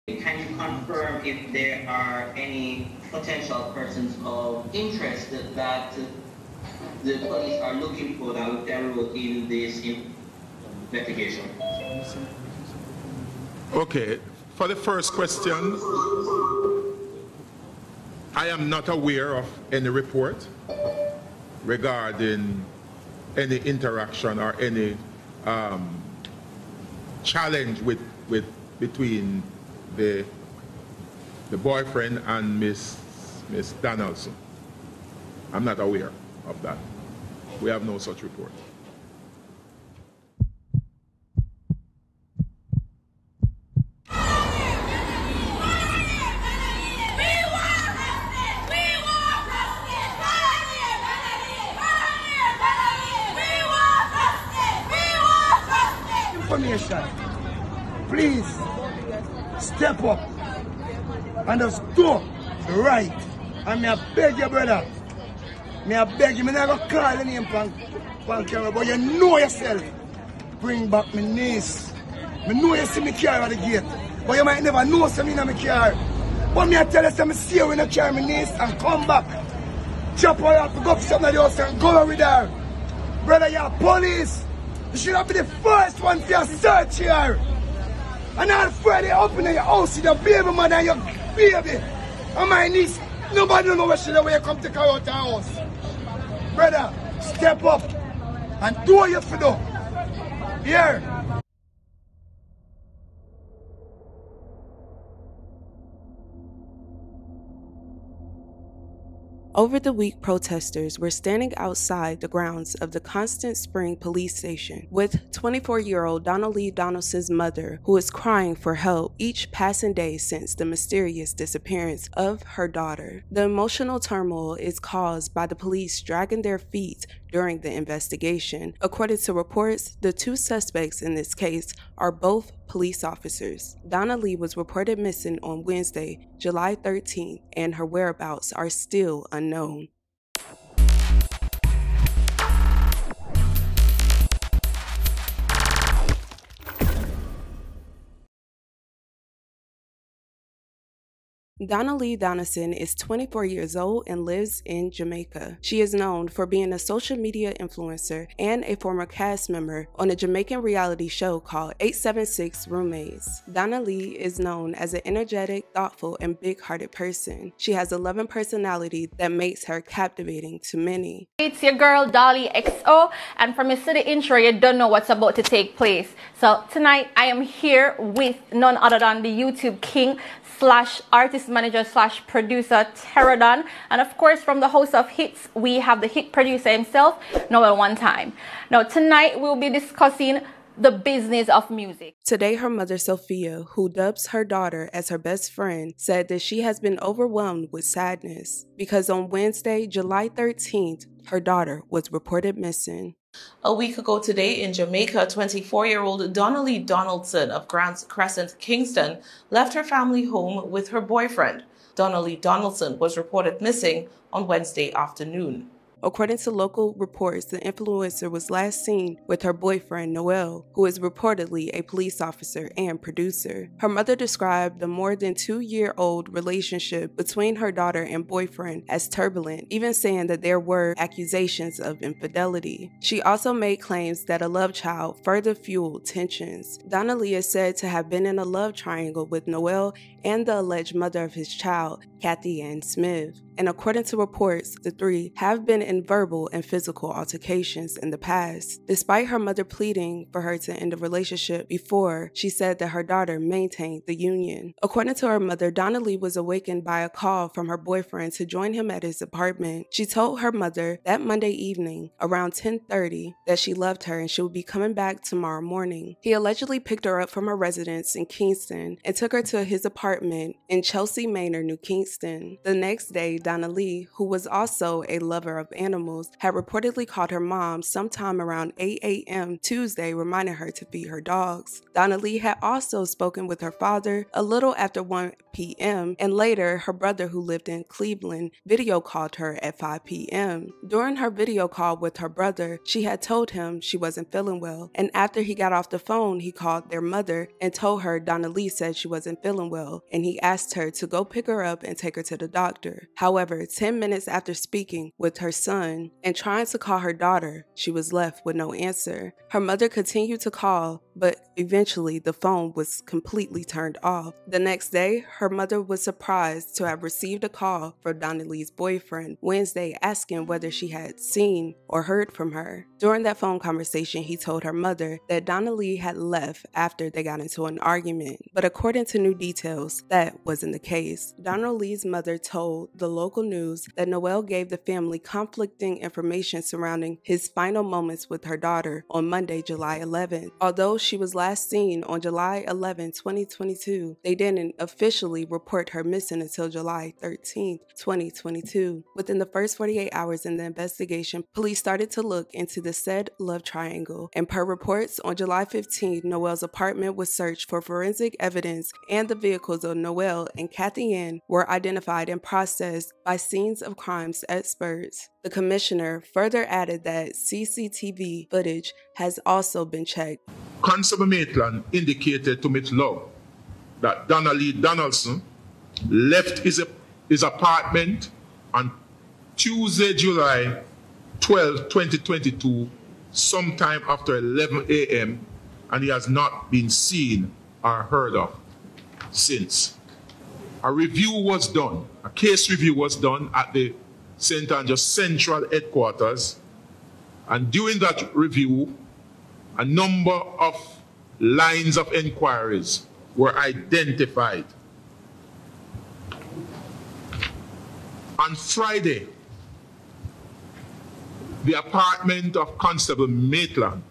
Can you confirm if there are any potential persons of interest that the police are looking for that will carry out in this investigation? Okay, for the first question, I am not aware of any report regarding any interaction or any challenge between the boyfriend and Miss Donaldson. I'm not aware of that. We have no such report. Information. Please step up and just do right. And me I beg you, brother. Me I beg you, me not gonna call your name pan camera, but you know yourself. Bring back my niece. Me know you see me car at the gate, but you might never know some in my car. But me I tell you, say me see you in the car, my niece, and come back. Chop her up, go up something of the house and go with her. Brother, you're police. You should have been the first one for your search here. And not afraid they open your house with your baby mother and your baby. And my niece, nobody don't know where she is when you come to her out of the house. Brother, step up and do what you have to do. Here. Over the week, protesters were standing outside the grounds of the Constant Spring police station with 24-year-old Donna-lee Donaldson's mother, who is crying for help each passing day since the mysterious disappearance of her daughter. The emotional turmoil is caused by the police dragging their feet during the investigation. According to reports, the two suspects in this case are both police officers. Donna-lee was reported missing on Wednesday, July 13th, and her whereabouts are still unknown. Donna-lee Donaldson is 24 years old and lives in Jamaica. She is known for being a social media influencer and a former cast member on a Jamaican reality show called 876 Roommates. Donna-lee is known as an energetic, thoughtful, and big-hearted person. She has a loving personality that makes her captivating to many. It's your girl Dolly XO, and from your city intro, you don't know what's about to take place. So tonight I am here with none other than the YouTube king / artist manager / producer Terradon, and of course from the host of hits we have the hit producer himself, Noel One Time. Now tonight we'll be discussing the business of music. Today, her mother Sophia, who dubs her daughter as her best friend, said that she has been overwhelmed with sadness because on Wednesday, July 13th, her daughter was reported missing. A week ago today in Jamaica, 24-year-old Donna-lee Donaldson of Grants Crescent, Kingston, left her family home with her boyfriend. Donna-lee Donaldson was reported missing on Wednesday afternoon. According to local reports, the influencer was last seen with her boyfriend, Noel, who is reportedly a police officer and producer. Her mother described the more than 2-year-old relationship between her daughter and boyfriend as turbulent, even saying that there were accusations of infidelity. She also made claims that a love child further fueled tensions. Donna-lee is said to have been in a love triangle with Noel and the alleged mother of his child, Kathy Ann Smith. And according to reports, the three have been in verbal and physical altercations in the past. Despite her mother pleading for her to end the relationship before, she said that her daughter maintained the union. According to her mother, Donna-lee was awakened by a call from her boyfriend to join him at his apartment. She told her mother that Monday evening, around 10:30, that she loved her and she would be coming back tomorrow morning. He allegedly picked her up from her residence in Kingston and took her to his apartment in Chelsea Manor, New Kingston. The next day, Donna-lee, who was also a lover of animals, had reportedly called her mom sometime around 8 a.m. Tuesday, reminding her to feed her dogs. Donna-lee had also spoken with her father a little after 1 p.m., and later her brother, who lived in Cleveland, video called her at 5 p.m. During her video call with her brother, she had told him she wasn't feeling well, and after he got off the phone, he called their mother and told her Donna-lee said she wasn't feeling well, and he asked her to go pick her up and take her to the doctor. However, 10 minutes after speaking with her son and trying to call her daughter, she was left with no answer. Her mother continued to call, but eventually the phone was completely turned off. The next day, her mother was surprised to have received a call from Donna-lee's boyfriend Wednesday asking whether she had seen or heard from her. During that phone conversation, he told her mother that Donna-lee had left after they got into an argument, but according to new details, that wasn't the case. Donna-lee's mother told the local news that Noel gave the family conflicting information surrounding his final moments with her daughter on Monday, July 11th. Although she was last seen on July 11, 2022, they didn't officially report her missing until July 13, 2022. Within the first 48 hours in the investigation, police started to look into the said love triangle, and per reports, on July 15, Noel's apartment was searched for forensic evidence, and the vehicles of Noel and Kathy Ann were identified and processed by scenes of crimes experts. The commissioner further added that CCTV footage has also been checked. Constable Maitland indicated to Ms. Love that Donna-lee Donaldson left his apartment on Tuesday, July 12, 2022, sometime after 11 a.m., and he has not been seen or heard of since. A review was done, a case review was done at the St. Andrews Central Headquarters, and during that review, a number of lines of inquiries were identified. On Friday, the apartment of Constable Maitland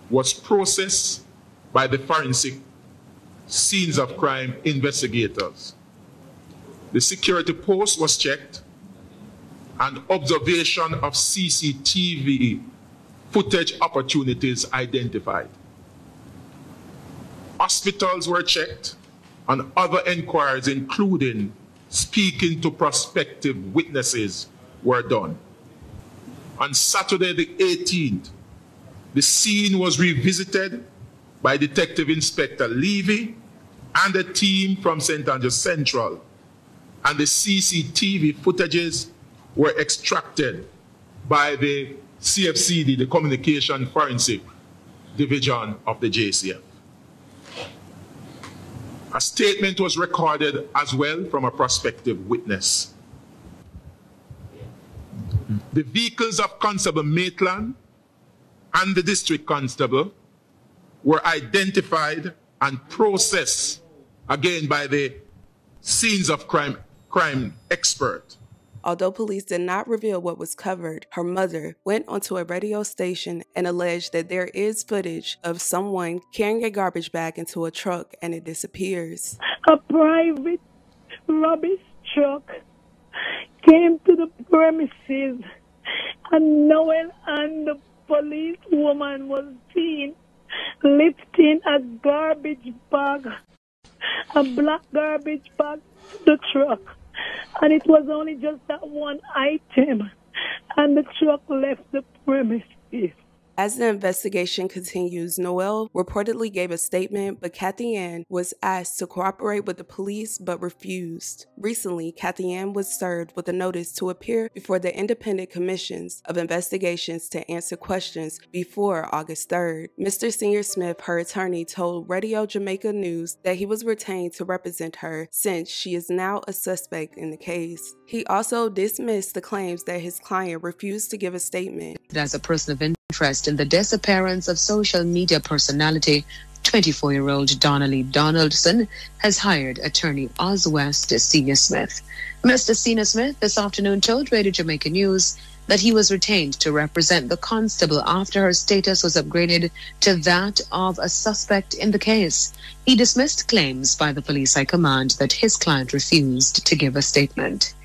was processed by the forensic scenes of crime investigators. The security post was checked and observation of CCTV footage opportunities identified. Hospitals were checked and other inquiries, including speaking to prospective witnesses, were done. On Saturday the 18th, the scene was revisited by Detective Inspector Levy and a team from St. Andrews Central, and the CCTV footages were extracted by the CFCD, the Communication Forensic Division of the JCF. A statement was recorded as well from a prospective witness. The vehicles of Constable Maitland and the District Constable were identified and processed again by the scenes of crime expert. Although police did not reveal what was covered, her mother went onto a radio station and alleged that there is footage of someone carrying a garbage bag into a truck and it disappears. A private rubbish truck came to the premises and Noel and the police woman was seen lifting a garbage bag, a black garbage bag to the truck. And it was only just that one item, and the truck left the premises. As the investigation continues, Noel reportedly gave a statement, but Kathy Ann was asked to cooperate with the police but refused. Recently, Kathy Ann was served with a notice to appear before the independent commissions of investigations to answer questions before August 3rd. Mr. Senior Smith, her attorney, told Radio Jamaican News that he was retained to represent her since she is now a suspect in the case. He also dismissed the claims that his client refused to give a statement. As a person of interest in the disappearance of social media personality, 24-year-old Donna-lee Donaldson has hired attorney Oz West Senior Smith. Mr. Senior Smith this afternoon told Radio Jamaican News that he was retained to represent the constable after her status was upgraded to that of a suspect in the case. He dismissed claims by the police high command that his client refused to give a statement.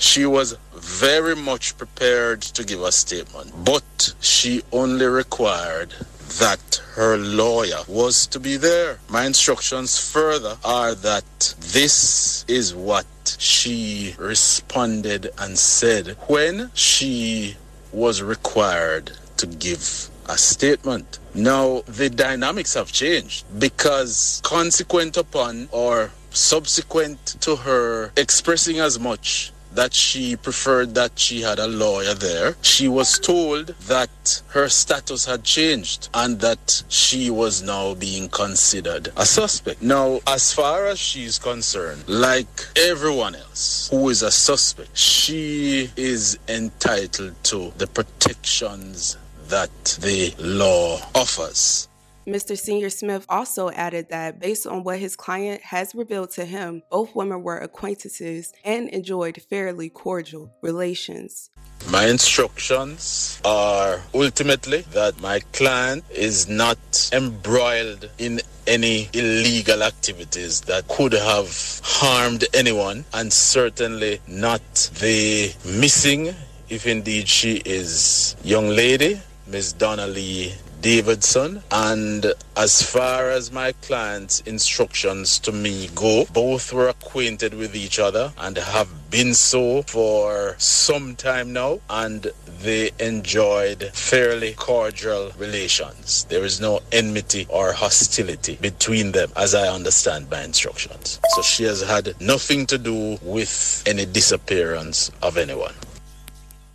She was very much prepared to give a statement, but she only required that her lawyer was to be there. My instructions further are that this is what she responded and said when she was required to give a statement. Now, the dynamics have changed because consequent upon or subsequent to her expressing as much that she preferred that she had a lawyer there, she was told that her status had changed and that she was now being considered a suspect. Now, as far as she's concerned, like everyone else who is a suspect, she is entitled to the protections that the law offers. Mr. Senior Smith also added that based on what his client has revealed to him, both women were acquaintances and enjoyed fairly cordial relations. My instructions are ultimately that my client is not embroiled in any illegal activities that could have harmed anyone, and certainly not the missing, if indeed she is, young lady, Miss Donna-lee Davidson. And as far as my client's instructions to me go, both were acquainted with each other and have been so for some time now, and they enjoyed fairly cordial relations. There is no enmity or hostility between them, as I understand my instructions. So she has had nothing to do with any disappearance of anyone.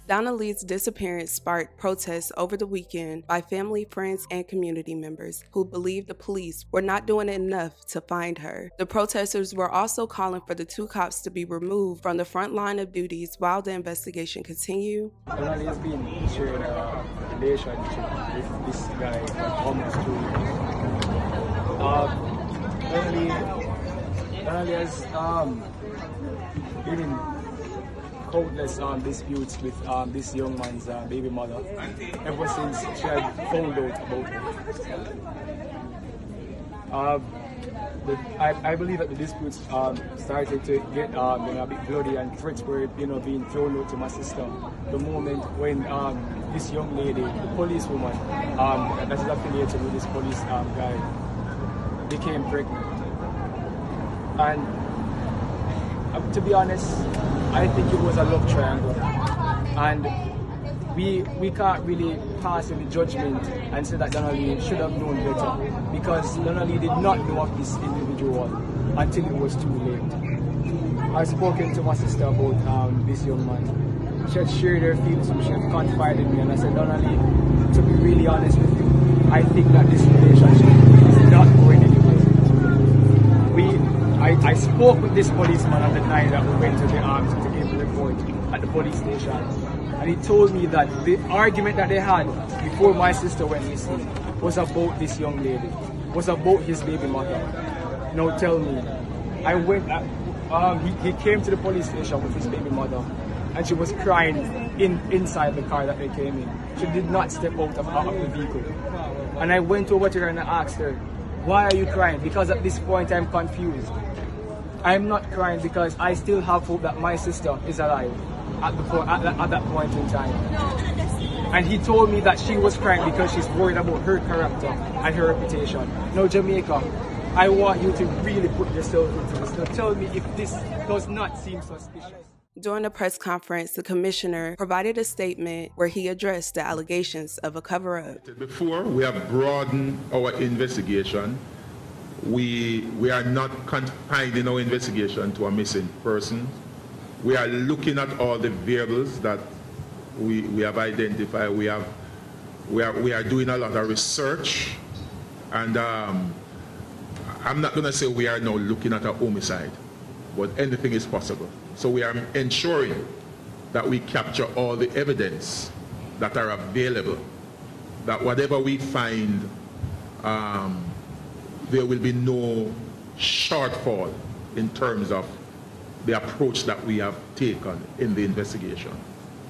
Donna-lee's disappearance sparked protests over the weekend by family, friends, and community members who believed the police were not doing enough to find her. The protesters were also calling for the two cops to be removed from the front line of duties while the investigation continued. Donna-lee has been sharing a relationship with this guy for almost 2 years. Donna-lee has been in countless disputes with this young man's baby mother ever since she had found out about him. I believe that the disputes started to get a bit bloody, and threats were being thrown out to my sister the moment when this young lady, the policewoman that is affiliated with this police guy, became pregnant. And to be honest, I think it was a love triangle, and we can't really pass any judgment and say that Donna-lee should have known better, because Donna-lee did not know of this individual until it was too late. I've spoken to my sister about this young man. She had shared her feelings, she had confided in me, and I said, Donna-lee, to be really honest with you, I think that this relationship is not going anywhere. I spoke with this policeman on the night that we went to the arms to give the report at the police station, and he told me that the argument that they had before my sister went missing was about this young lady, was about his baby mother. Now tell me, I went. He came to the police station with his baby mother, and she was crying inside the car that they came in. She did not step out of the vehicle, and I went over to her and I asked her, "Why are you crying?" Because at this point I'm confused. I'm not crying because I still have hope that my sister is alive at that point in time. And he told me that she was crying because she's worried about her character and her reputation. Now, Jamaica, I want you to really put yourself into this. Now, tell me if this does not seem suspicious. During the press conference, the commissioner provided a statement where he addressed the allegations of a cover-up. Before we have broadened our investigation, we are not confining our investigation to a missing person. We are looking at all the variables that we have identified. We are doing a lot of research, and I'm not going to say we are now looking at a homicide, but anything is possible. So we are ensuring that we capture all the evidence that are available, that whatever we find, there will be no shortfall in terms of the approach that we have taken in the investigation.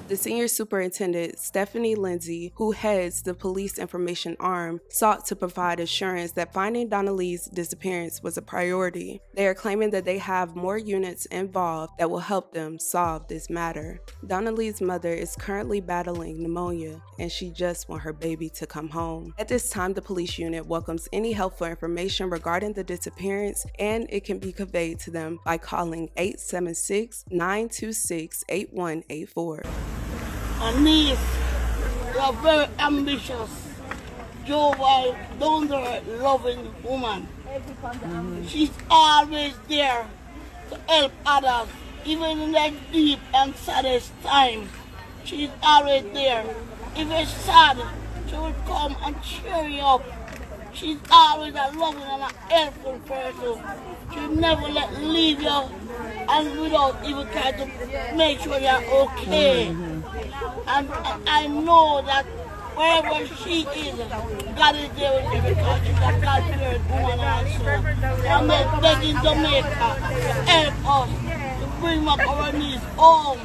The senior superintendent, Stephanie Lindsay, who heads the police information arm, sought to provide assurance that finding Donna-lee's disappearance was a priority. They are claiming that they have more units involved that will help them solve this matter. Donna-lee's mother is currently battling pneumonia, and she just wants her baby to come home. At this time, the police unit welcomes any helpful information regarding the disappearance, and it can be conveyed to them by calling 876-926-8184. Her niece, you are very ambitious, jovial, down-to-earth, loving woman. She's always there to help others, even in their deep and saddest times. She's always there. If you're sad, she will come and cheer you up. She's always a loving and a helpful person. She'll never leave you and without even trying to make sure you're okay. And I know that wherever she is, God is there with her because she's a God-fearing woman also. I'm begging Jamaica to help us to bring back our niece home.